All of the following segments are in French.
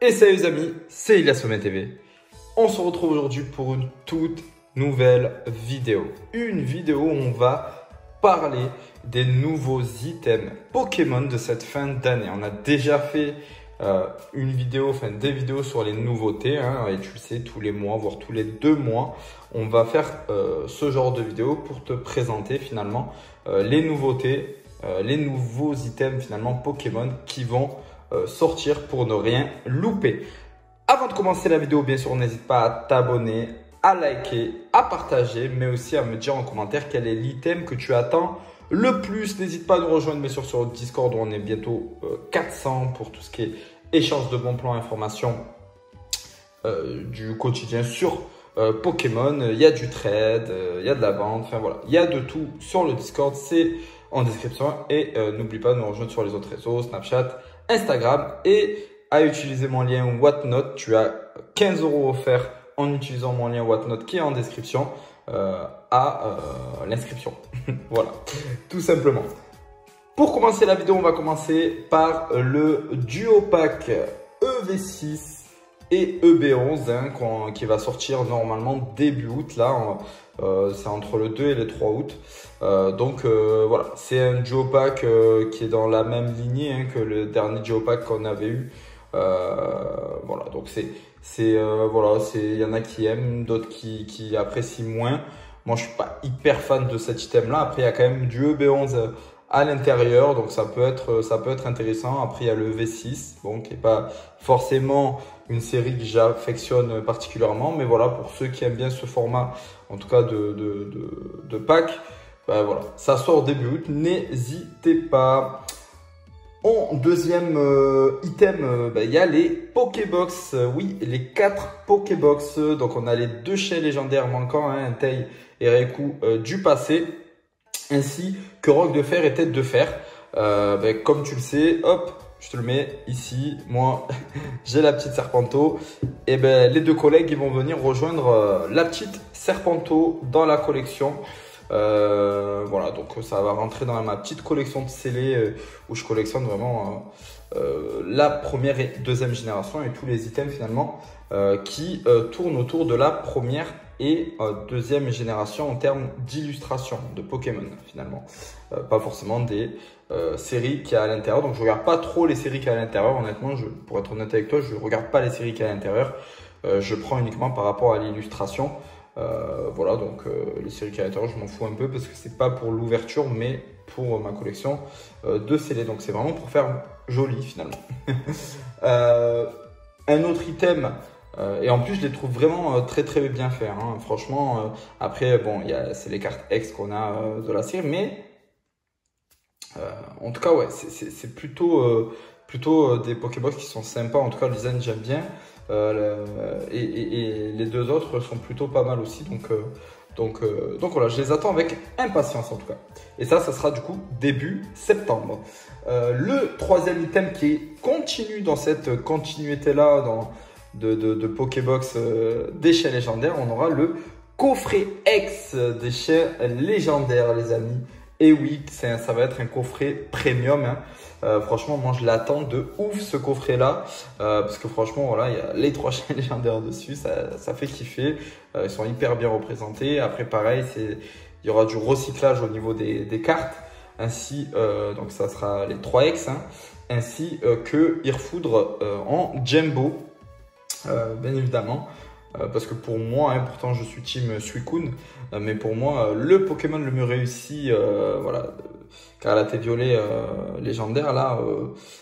Et salut les amis, c'est Ilias Sommet TV. On se retrouve aujourd'hui pour une toute nouvelle vidéo. Une vidéo où on va parler des nouveaux items Pokémon de cette fin d'année. On a déjà fait des vidéos sur les nouveautés. Et tu le sais, tous les mois, voire tous les 2 mois, on va faire ce genre de vidéo pour te présenter finalement les nouveautés, les nouveaux items finalement Pokémon qui vont sortir pour ne rien louper. Avant de commencer la vidéo, bien sûr, n'hésite pas à t'abonner, à liker, à partager, mais aussi à me dire en commentaire quel est l'item que tu attends le plus. N'hésite pas à nous rejoindre bien sûr sur le Discord où on est bientôt 400 pour tout ce qui est échange de bons plans, informations du quotidien sur Pokémon. Il y a du trade, il y a de la vente, enfin voilà, il y a de tout sur le Discord, c'est en description. Et n'oublie pas de nous rejoindre sur les autres réseaux, Snapchat, Instagram, et à utiliser mon lien Whatnot. Tu as 15 € offerts en utilisant mon lien Whatnot qui est en description à l'inscription. Voilà, tout simplement. Pour commencer la vidéo, on va commencer par le duo pack EV6 et EB11 qui va sortir normalement début août. Là, c'est entre le 2 et le 3 août. Voilà, c'est un duo pack qui est dans la même lignée que le dernier duo pack qu'on avait eu. Voilà, donc voilà, il y en a qui aiment, d'autres qui apprécient moins. Moi, je suis pas hyper fan de cet item là. Après, il y a quand même du EB11 à l'intérieur, donc ça peut être intéressant. Après, il y a le V6, bon, qui est pas forcément une série que j'affectionne particulièrement, mais voilà, pour ceux qui aiment bien ce format, en tout cas de pack, ben voilà, ça sort début août, n'hésitez pas. En deuxième item, il y a les Pokébox. Oui, les 4 Pokébox. Donc, on a les 2 chiens légendaires manquants, Entei et Raikou du passé, ainsi que Roc de Fer et Tête de Fer. Comme tu le sais, hop, je te le mets ici. Moi, j'ai la petite Serpento. Et les 2 collègues, ils vont venir rejoindre la petite Serpento dans la collection. Voilà, donc ça va rentrer dans ma petite collection de scellés où je collectionne vraiment la première et deuxième génération et tous les items finalement qui tournent autour de la première et deuxième génération en termes d'illustration de Pokémon finalement. Pas forcément des séries qu'il y a à l'intérieur. Donc je regarde pas trop les séries qu'il y a à l'intérieur. Honnêtement, pour être honnête avec toi, je regarde pas les séries qu'il y a à l'intérieur. Je prends uniquement par rapport à l'illustration. Voilà, donc les séries qu'il y a à l'intérieur, je m'en fous un peu parce que c'est pas pour l'ouverture, mais pour ma collection de scellés. Donc c'est vraiment pour faire joli finalement. Un autre item. Et en plus, je les trouve vraiment très bien faits. Franchement, après, bon, c'est les cartes X qu'on a de la série, mais en tout cas, ouais, c'est plutôt des Pokébox qui sont sympas. En tout cas, le design, j'aime bien. Et les 2 autres sont plutôt pas mal aussi. Donc voilà, je les attends avec impatience en tout cas. Et ça sera du coup début septembre. Le troisième item qui continue dans cette continuité-là, de Pokébox des chiens légendaires, on aura le coffret X des chiens légendaires, les amis. Et oui, ça va être un coffret premium. Franchement, moi je l'attends de ouf ce coffret là. Parce que franchement, voilà, il y a les 3 chiens légendaires dessus. Ça fait kiffer. Ils sont hyper bien représentés. Après, pareil, il y aura du recyclage au niveau des cartes. Ainsi, donc ça sera les 3X. Ainsi que Irfoudre en Jumbo. Bien évidemment, parce que pour moi, pourtant je suis team Suicune, mais pour moi le Pokémon le mieux réussi, voilà, Scarlet et Violet légendaire là,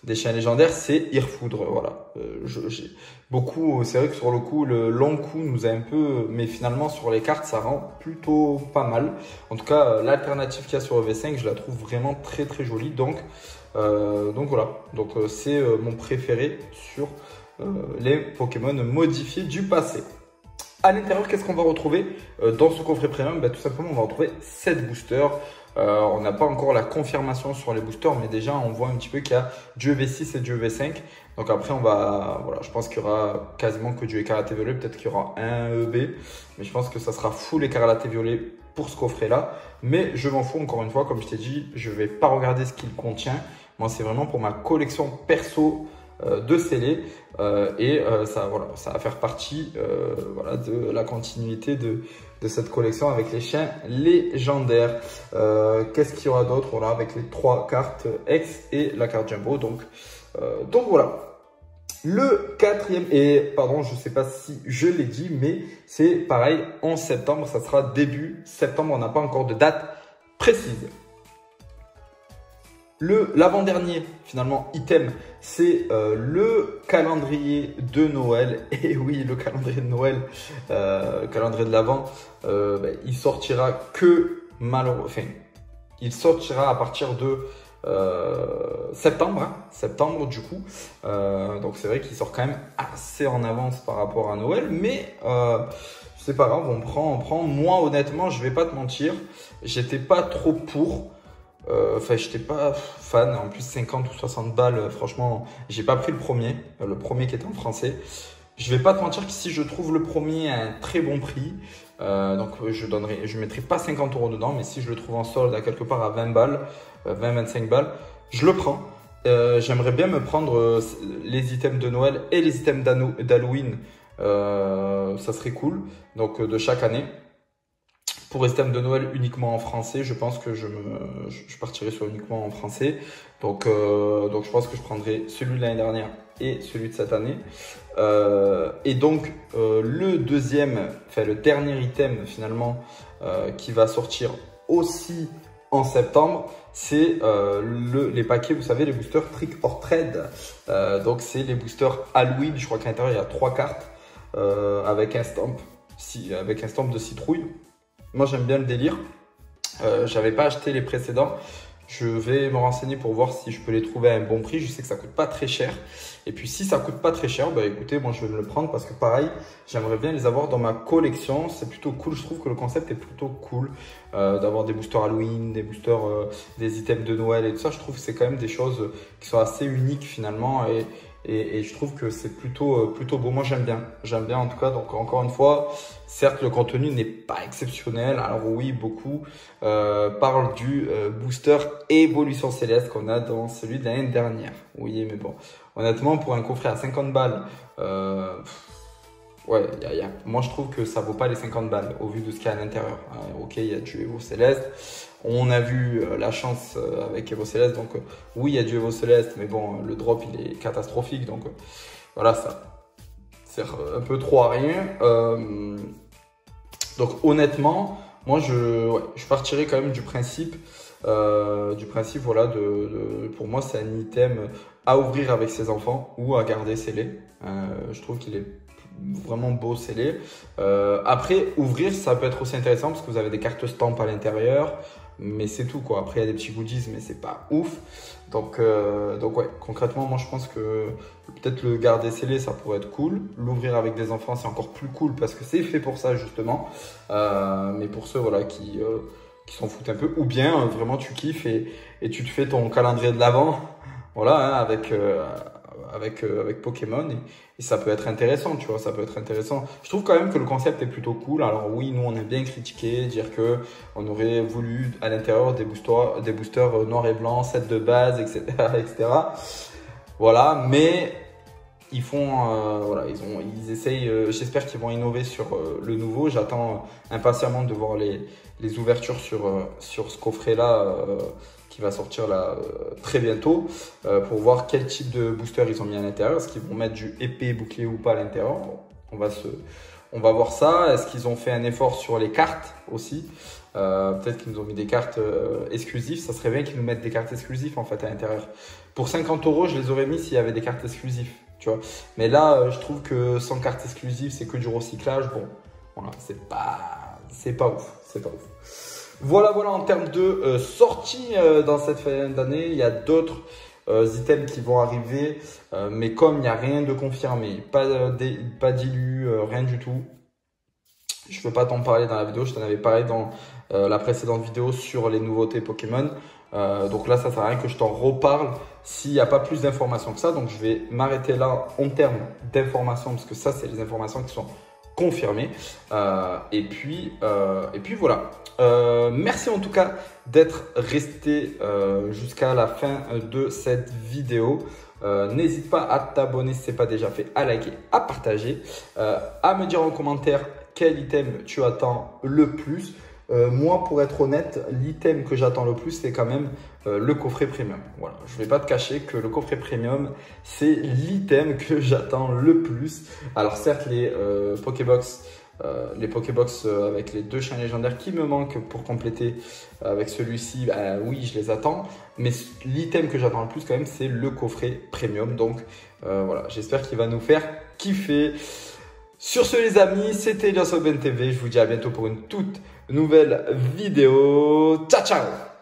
des chiens légendaires, c'est Irfoudre. Voilà, j'ai beaucoup, c'est vrai que sur le coup le long coup nous a un peu, mais finalement sur les cartes ça rend plutôt pas mal. En tout cas, l'alternative qu'il y a sur EV5, je la trouve vraiment très jolie. Donc voilà, donc c'est mon préféré sur les Pokémon modifiés du passé. À l'intérieur, qu'est-ce qu'on va retrouver dans ce coffret premium? Tout simplement, on va retrouver 7 boosters. On n'a pas encore la confirmation sur les boosters, mais déjà, on voit un petit peu qu'il y a du EV6 et du EV5. Donc après, voilà, je pense qu'il y aura quasiment que du écarlate et violet. Peut-être qu'il y aura un EB, mais je pense que ça sera full écarlate et violet pour ce coffret-là. Mais je m'en fous, encore une fois, comme je t'ai dit, je ne vais pas regarder ce qu'il contient. Moi, c'est vraiment pour ma collection perso. de scellés. Ça va faire partie voilà, de la continuité de cette collection avec les chiens légendaires. Qu'est-ce qu'il y aura d'autre? Voilà, avec les 3 cartes X et la carte Jumbo. Donc voilà. Le quatrième, et pardon, je ne sais pas si je l'ai dit, mais c'est pareil, en septembre, ça sera début septembre, on n'a pas encore de date précise. L'avant-dernier, finalement, item, c'est le calendrier de Noël. Et oui, le calendrier de Noël, le calendrier de l'Avent, il sortira il sortira à partir de septembre du coup. Donc c'est vrai qu'il sort quand même assez en avance par rapport à Noël, mais c'est pas grave, on prend. Moi, honnêtement, je vais pas te mentir, j'étais pas trop pour. Enfin, j'étais pas fan. En plus, 50 ou 60 balles, franchement, j'ai pas pris le premier qui était en français. Je vais pas te mentir que si je trouve le premier à un très bon prix, donc je mettrai pas 50 € dedans, mais si je le trouve en solde à quelque part à 20 balles, 20-25 balles, je le prends. J'aimerais bien me prendre les items de Noël et les items d'Halloween. Ça serait cool. Donc de chaque année. Pour les items de Noël uniquement en français, je pense que je partirai sur uniquement en français. Donc je pense que je prendrai celui de l'année dernière et celui de cette année. Et donc le dernier item finalement qui va sortir aussi en septembre, c'est les paquets, vous savez, les boosters Trick or Treat. Donc c'est les boosters Halloween. Je crois qu'à l'intérieur il y a 3 cartes avec un stamp de citrouille. Moi, j'aime bien le délire. J'avais pas acheté les précédents. Je vais me renseigner pour voir si je peux les trouver à un bon prix. Je sais que ça coûte pas très cher. Et puis, si ça coûte pas très cher, bah écoutez, moi, je vais me le prendre parce que pareil, j'aimerais bien les avoir dans ma collection. C'est plutôt cool. Je trouve que le concept est plutôt cool d'avoir des boosters Halloween, des boosters, des items de Noël et tout ça. Je trouve que c'est quand même des choses qui sont assez uniques finalement et je trouve que c'est plutôt beau. Moi, j'aime bien en tout cas. Donc, encore une fois, certes, le contenu n'est pas exceptionnel. Alors oui, beaucoup parlent du booster Évolution Céleste qu'on a dans celui de l'année dernière. Oui, mais bon, honnêtement, pour un coffret à 50 balles, ouais, moi, je trouve que ça vaut pas les 50 balles au vu de ce qu'il y a à l'intérieur. Ok, il y a du Evo Céleste. On a vu la chance avec Evo Céleste, donc oui, il y a du Evo Céleste, mais bon, le drop, il est catastrophique, donc voilà, ça sert un peu trop à rien. Donc honnêtement, moi, je partirais quand même du principe, voilà, pour moi, c'est un item à ouvrir avec ses enfants ou à garder scellé. Je trouve qu'il est vraiment beau scellé. Après, ouvrir, ça peut être aussi intéressant parce que vous avez des cartes stamp à l'intérieur. Mais c'est tout quoi. Après il y a des petits goodies mais c'est pas ouf. Donc ouais, concrètement moi je pense que peut-être le garder scellé ça pourrait être cool. L'ouvrir avec des enfants c'est encore plus cool parce que c'est fait pour ça justement. Mais pour ceux voilà qui s'en foutent un peu ou bien vraiment tu kiffes et tu te fais ton calendrier de l'Avent voilà hein, avec Pokémon et ça peut être intéressant, tu vois, ça peut être intéressant. Je trouve quand même que le concept est plutôt cool. Alors oui, nous on a bien critiqué, dire que on aurait voulu à l'intérieur des boosters noir et blanc, set de base, etc., etc. Voilà, mais ils font, voilà, ils essayent. J'espère qu'ils vont innover sur le nouveau. J'attends impatiemment de voir les ouvertures sur ce coffret-là. Qui va sortir là très bientôt pour voir quel type de booster ils ont mis à l'intérieur. Est-ce qu'ils vont mettre du épée, bouclier ou pas à l'intérieur? On va voir ça. Est-ce qu'ils ont fait un effort sur les cartes aussi? Peut-être qu'ils nous ont mis des cartes exclusives. Ça serait bien qu'ils nous mettent des cartes exclusives en fait à l'intérieur. Pour 50 €, je les aurais mis s'il y avait des cartes exclusives. Tu vois. Mais là, je trouve que sans cartes exclusives, c'est que du recyclage. Bon, voilà, c'est pas ouf. C'est pas ouf. Voilà en termes de sorties dans cette fin d'année, il y a d'autres items qui vont arriver, mais comme il n'y a rien de confirmé, pas d'illu, rien du tout, je ne peux pas t'en parler dans la vidéo, je t'en avais parlé dans la précédente vidéo sur les nouveautés Pokémon, donc là ça sert à rien que je t'en reparle s'il n'y a pas plus d'informations que ça, donc je vais m'arrêter là en termes d'informations, parce que ça c'est les informations qui sont confirmées, et puis voilà. Merci en tout cas d'être resté jusqu'à la fin de cette vidéo. N'hésite pas à t'abonner si ce n'est pas déjà fait, à liker, à partager, à me dire en commentaire quel item tu attends le plus. Moi, pour être honnête, l'item que j'attends le plus, c'est quand même le coffret premium. Voilà, je ne vais pas te cacher que le coffret premium, c'est l'item que j'attends le plus. Alors certes, les Pokébox avec les 2 chiens légendaires qui me manquent pour compléter avec celui-ci, oui, je les attends. Mais l'item que j'attends le plus quand même, c'est le coffret premium. Donc voilà, j'espère qu'il va nous faire kiffer. Sur ce les amis, c'était Elias Aubin TV. Je vous dis à bientôt pour une toute nouvelle vidéo. Ciao, ciao!